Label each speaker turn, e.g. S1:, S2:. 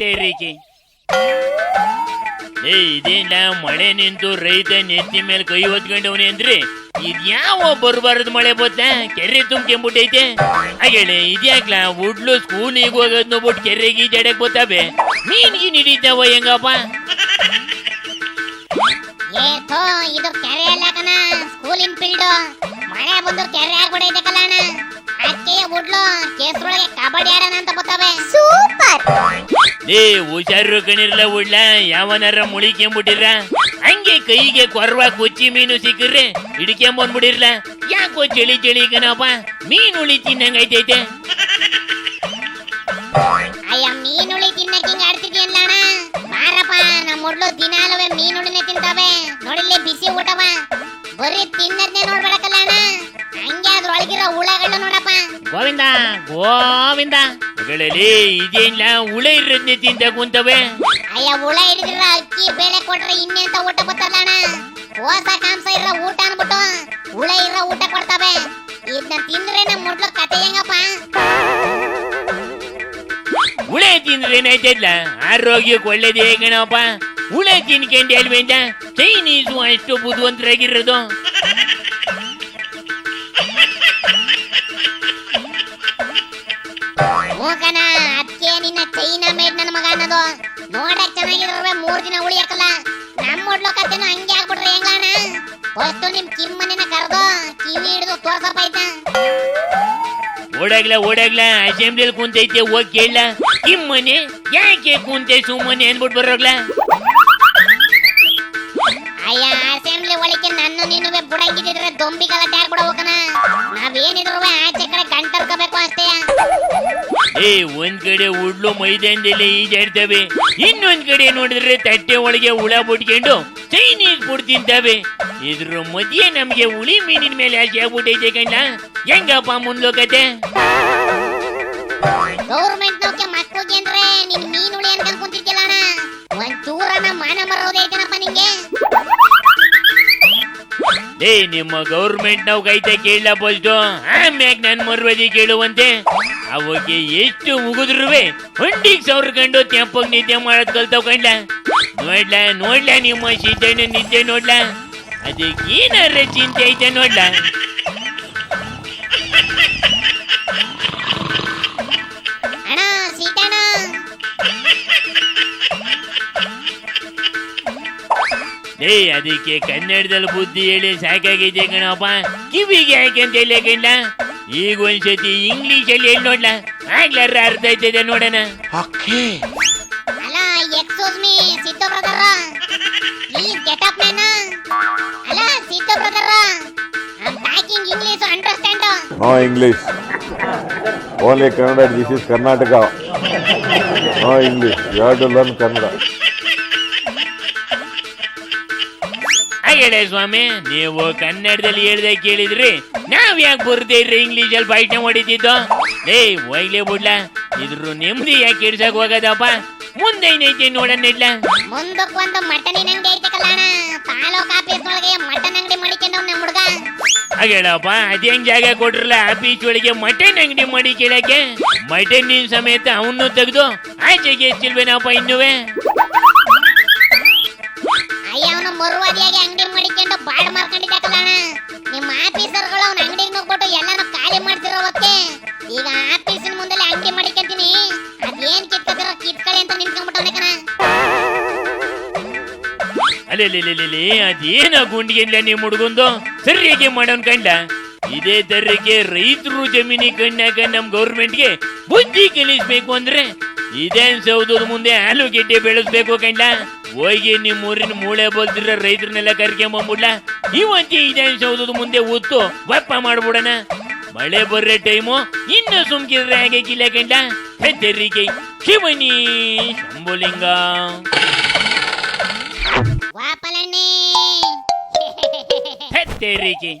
S1: ತೆರಿಗೆ ಇದೇನ ಮಳೆ ನಿಂತು ರೈತ ನೆತ್ತಿ ಮೇಲೆ ಕೈ ಹೊತ್ಕೊಂಡವನಿ ಅಂದ್ರೆ ಇದ್ಯಾವ ಬರ್ಬಾರದು ಮಳೆ ಬತ್ತ ಕೆರೆ ತುಂಬ್ಕೊಂಬಿಟ್ಟೈತೆ ಹಾಗೇಳಿ ಇದ್ಯಾಕ್ಲ ಹುಡ್ಲು ಸ್ಕೂಲಿಗೆ ಹೋಗೋದ್ ನೋಡ್ಬಿಟ್ಟು ಕೆರೆಗೆ ಜಡಕ್ ಬತ್ತಾವೆ ಮೀನ್ಗಿ ಹಿಡಿತಾವ ಹೆಂಗಪ್ಪ
S2: ಇದು ಕೆರೆ ಅಲ್ಲ ಕಣ ಸ್ಕೂಲಿನ ಫೀಲ್ಡ್ ಮಳೆ ಬಂದು ಕೆರೆ ಆಗ್ಬಿಡೈತೆ ಕಲ್ಲಣ್ಣ ಅಕ್ಕೆಯ ಹುಡ್ಲು ಕೇಸ್ರೊಳಗೆ ಕಬಡ್ಡಿ ಆಡೋಣ ಅಂತ ಬತ್ತಾವೆ ಸೂಪರ್
S1: ಹುಷಾರು ಕಣಿರ್ಲ ಉಡ್ಲ ಯಾವನಾರ ಮುಳಿಕೆಂಬಿಟ್ಟಿರ ಹಂಗೆ ಕೈಗೆ ಕೊರ್ವ ಕೊಚ್ಚಿ ಮೀನು ಸಿಕ್ಕ್ರೆ ಹಿಡ್ಕೊಂಬಂದ್ಬಿಡಿರ್ಲ ಯಾಕೋ ಚಳಿ ಚಳಿ ಕಣಪ್ಪ ಮೀನು ಉಳಿ ತಿನ್ನಂಗೈತೈತೆ
S2: ಅಯ್ಯ ಮೀನುಳಿ ತಿನ್ನಕ್ಕೆ ಹಿಂಗ ಆಡ್ತಿದ್ಯಲ್ಲ ಅಣ್ಣ ಬಾರಪ್ಪ ನಮ್ಮ ಹುಡ್ಲು ದಿನಾಲುವೆ ಮೀನುಳಿನೇ ತಿಂತಾವೆ ನೋಡಿಲ್ಲಿ ಬಿಸಿ ಊಟವ ಬರೀ ತಿನ್ನದ್ನೇ ನೋಡ್ಬೇಡಕಲ್ಲ ಅಣ್ಣ ಹಂಗೆ ಅದ್ರೊಳಗಿರೋ ಹುಳಗಳನ್ನ ನೋಡಪ್ಪ
S1: ಗೋವಿಂದ ಗೋವಿಂದ ಗಳಲ್ಲಿ ಇದೇನಿಲ್ಲ ಹುಳ ಇರೋದ್ನೇ ತಿಂತ ಕುಂತವೆ
S2: ಅಯ್ಯ ಹುಳ ಹಿಡಿದಿರ ಅಕ್ಕಿ ಬೇಳೆ ಕೊಟ್ರೆ ಇನ್ನೆಂತ ಊಟ ಬತ್ತಲ್ಲ ಅಣ್ಣ ಪೋಷಕಾಂಶ ಇರೋ ಊಟ ಅನ್ಬಿಟ್ಟು ಹುಳ ಇರೋ ಊಟ ಕೊಡ್ತಾವೆ ಇದನ್ನ ತಿಂದ್ರೆ ನಮ್ಮ ಹುಡ್ಲು ಕತೆ ಹೆಂಗಪ್ಪ
S1: ಹುಳ ತಿಂದ್ರೆ ಏನಾಯ್ತಲ್ಲ ಆರೋಗ್ಯಕ್ಕೆ ಒಳ್ಳೇದೇ ಕಣಪ್ಪ ಹುಳ ತಿನ್ಕೊಂಡು ಅಲ್ವೇಂದ ಚೈನೀಸು ಅಷ್ಟು ಬುದ್ಧಿವಂತರಾಗಿರೋದು
S2: ಮೂಕನ ಅದಕ್ಕೆ ನಿನ್ನ ಚೈನಾ ಮೇಡ್ ನನ್ನ ಮಗ ಅನ್ನೋದು ನೋಡಕ್ ಚೆನ್ನಾಗಿದ್ರೆ 3 ದಿನ ಉಳಿಯಕಲ್ಲ ನಮ್ಮ ಹುಡ್ಲು ಕತೆನು ಹಂಗೆ ಆಗ್ಬಿಟ್ರೆ ಹೆಂಗಣ್ಣ ಫಸ್ಟ್ ನಿಮ್ ಕಿಮ್ಮನೆನ ಕರೆದು ಕಿವಿ ಹಿಡಿದು ತೋರ್ಸಪ್ಪ ಆಯ್ತಾ
S1: ಓಡಾಗ್ಲ ಅಸೆಂಬ್ಲಿಯಲ್ಲಿ ಕುಂತೈತೆ ಹೋಗಿ ಕೇಳ ಕಿಮ್ಮನೆ ಯಾಕೆ ಕುಂತೆ ಸುಮ್ಮನೆ ಅನ್ಬಿಟ್ಟು ಬರೋಗ್ಲ
S2: ಅಯ್ಯ ಅಸೆಂಬ್ಲಿ ಒಳಗೆ ನನ್ನ ನೀನುವೆ ಬುಡಂಗಿದ್ರೆ ದೊಂಬಿ ಗಲಾಟೆ ಆಗ್ಬಿಡ ಹೋಗಣ ನಾವೇನಿದ್ರು ಆಚೆ ಕಡೆ ಗಂಟರ್ಕೋಬೇಕು ಅಷ್ಟೇ
S1: ಒಂದ್ ಕಡೆ ಉಡ್ಲು ಮೈದಾನದಲ್ಲಿ ಈಜಾಡ್ತವೆ ಇನ್ನೊಂದ್ ಕಡೆ ನೋಡಿದ್ರೆ ತಟ್ಟೆ ಒಳಗೆ ಹುಳ ಬಿಟ್ಕೊಂಡು ಚೈನೀಸ್ ಫುಡ್ ತಿಂತವೆ ಇದ್ರ ಮಧ್ಯೆ ನಮ್ಗೆ ಹುಳಿ ಮೀನಿನ ಮೇಲೆ ಆಸೆ ಆಗ್ಬಿಟ್ಟೈತೆ ಕಣ್ಣ ಹೆಂಗಪ್ಪ ಮುಂದ್ಲೋಕತೆ
S2: ಗೌರ್ಮೆಂಟ್ ನೌಕೆ ಮಕ್ಕಳಿಗೆ ಅಂದ್ರೆ ನಿನ್ ಮೀನು ಹುಳಿ ಅನ್ಕೊಂಡ್ ಕುಂತಿದ್ಯಲ್ಲ ಅಣ್ಣ ಒಂದ್ ಚೂರನ ಮಾನ ಮರೋದೈತನಪ್ಪ ನಿಂಗೆ
S1: ನಿಮ್ಮ ಗೌರ್ಮೆಂಟ್ ನಾವು ಕೈತೆ ಕೇಳಲ್ಲ ಫಸ್ಟು ಆಮ್ಯಾಗ ನನ್ ಮರ್ವದಿ ಕೇಳುವಂತೆ ಅವಾಗ ಎಷ್ಟು ಮುಗಿದ್ರುವೆ ಹೊಂಡಿಗೆ ಸವರ್ಕೊಂಡು ತೆಪ್ಪಗ್ ನಿದ್ದೆ ಮಾಡೋದ್ ಕಲ್ತಾವ್ ಕಂಡ್ಲ ನೋಡ್ಲ ನಿಮ್ಮ ಸಿದ್ದಣ್ಣ ನಿದ್ದೆ ನೋಡ್ಲ ಅದಕ್ಕೇನಾರ ಚಿಂತೆ ಐತೆ ನೋಡ್ಲ
S2: ಅಣ್ಣ ಸಿದ್ದಣ್ಣ
S1: ಅದಕ್ಕೆ ಕನ್ನಡದಲ್ಲಿ ಬುದ್ಧಿ ಹೇಳಿ ಸಾಕಾಗೈತೆ ಕಣಪ್ಪ ಕಿವಿಗೆ ಯಾಕೆ ಅಂತ ಹೇಳಿ ಕಂಡ ಈಗ ಒಂದ್ಸತಿ ಇಂಗ್ಲಿಷ್ ಅಲ್ಲಿ ಹೇಳಿ ನೋಡ್ಲ ಆಗ್ಲಾರ ಅರ್ಥ ಆಯ್ತದೆ ನೋಡೋಣ
S2: ಅಲ್ಲ excuse me Siddu brother please get up man ಅಲ್ಲ Siddu brother I am talking English understand
S3: no English only Kannada this is Karnataka no English you have to learn Kannada
S1: ಹೇಳ ಸ್ವಾಮಿ ನೀವು ಕನ್ನಡದಲ್ಲಿ ಹೇಳ್ದೆ ಕೇಳಿದ್ರಿ ನಾವ್ ಯಾಕೆ ಬರ್ದೇ ಇರ್ರಿ ಇಂಗ್ಲಿಷ್ ಅಲ್ಲಿ ಭಾಷಣ ಹೊಡಿತಿದ್ದು ಹೋಗ್ಲೇ ಬಿಡ್ಲ ಇದ್ರು ನೆಮ್ಮದಿ ಯಾಕೆ ಇಡ್ಸಕ್ ಹೋಗದಪ್ಪ ಮುಂದೆ ಏನೈತೆ ನೋಡೋಣ ಇಡ್ಲ
S2: ಮುಂದಕ್ಕೆ ಒಂದು ಮಟನಿನ ಅಂಗಡಿ ಐತೆ ಕಲ್ಯಾಣ ತಾಲೂಕ್ ಆಫೀಸ್ ಒಳಗೆ ಮಟನ್ ಅಂಗಡಿ ಮಾಡಿಕೊಂಡವ್ ನಮ್ಮ ಹುಡುಗ
S1: ಹಾಗೇಳಪ್ಪ ಅದೇಂಗ್ ಜಾಗ ಕೊಟ್ರಲ್ಲ ಆಫೀಸ್ ಒಳಗೆ ಮಟನ್ ಅಂಗಡಿ ಮಾಡಿ ಕೇಳಕ್ಕೆ ಮಟನ್ ಸಮೇತ ಅವನು ತೆಗೆದು ಆಚೆಗೆ ಎಷ್ಟಿಲ್ವೇನಪ್ಪ ಇನ್ನುವೆ
S2: ಅಯ್ಯ ಅವನು ಮರುವಾದಿಯಾಗಿ ಅಂಗಡಿ ಮಾಡಿಕೊಂಡು ಬಾಡ್ ಮಾರ್ಕೊಂಡಿದ್ದ ಕಲ್ಯಾಣ ನಿಮ್ಮ ಆಫೀಸರ್ಗಳು ಅವ್ನ ಅಂಗಡಿಗೆ ನುಗ್ಬಿಟ್ಟು ಎಲ್ಲಾನು ಖಾಲಿ ಮಾಡ್ತಿರೋ ಹೊತ್ತೆ ಈಗ ಆಫೀಸಿನ ಮುಂದೆ ಅಂಗಡಿ ಮಾಡಿಕೊಂತೀನಿ ಅದೇನ್ ಕಿತ್ಕದಿರೋ ಕಿತ್ಕಳಿ ಅಂತ ನಿಂತ್ಕೊಂಡ್ಬಿಟ್ಟವನೆ ಕಣ
S1: ಅಲ್ಲೇ ಅದೇನ ಗುಂಡಿಗೆಲ್ಲ ನೀವು ಹುಡುಗೊಂದು ಸರಿಯಾಗಿ ಮಾಡೋನ್ ಕಂಡ ಇದೇ ತರಕ್ಕೆ ರೈತರು ಜಮೀನಿ ಕಣ್ಣಾಗ ನಮ್ ಗೌರ್ಮೆಂಟ್ಗೆ ಬುದ್ಧಿ ಕಲಿಸ್ಬೇಕು ಅಂದ್ರೆ ಇದೇನ್ ಸೌದದ ಮುಂದೆ ಆಲೂಗೆಡ್ಡೆ ಬೆಳೆಸ್ಬೇಕು ಕಂಡ ಹೋಗಿ ನಿಮ್ ಊರಿನ ಮೂಳೆ ಬೋಲ್ತಿರ ರೈತರನ್ನೆಲ್ಲ ಕರ್ಕೊಂಬಂದ್ಬಿಡ್ಲ ಇವತ್ತೇ ಇದೇನ್ ಸೌದದ ಮುಂದೆ ಉತ್ತು ವಪ್ಪ ಮಾಡ್ಬಿಡಣ ಮಳೆ ಬರ್ರೆ ಟೈಮು ಇನ್ನು ಸುಮ್ಕಿದ್ರೆ ಹಾಗೆ ಕಿಲ್ಲ ಕಂಡ ಹೆದ್ದರಿಕೆ ಶಿವನಿ ಶಂಭುಲಿಂಗ
S2: ವಾಪಲಣ್ಣೆ
S1: ಹೆದ್ದರಿಕೆ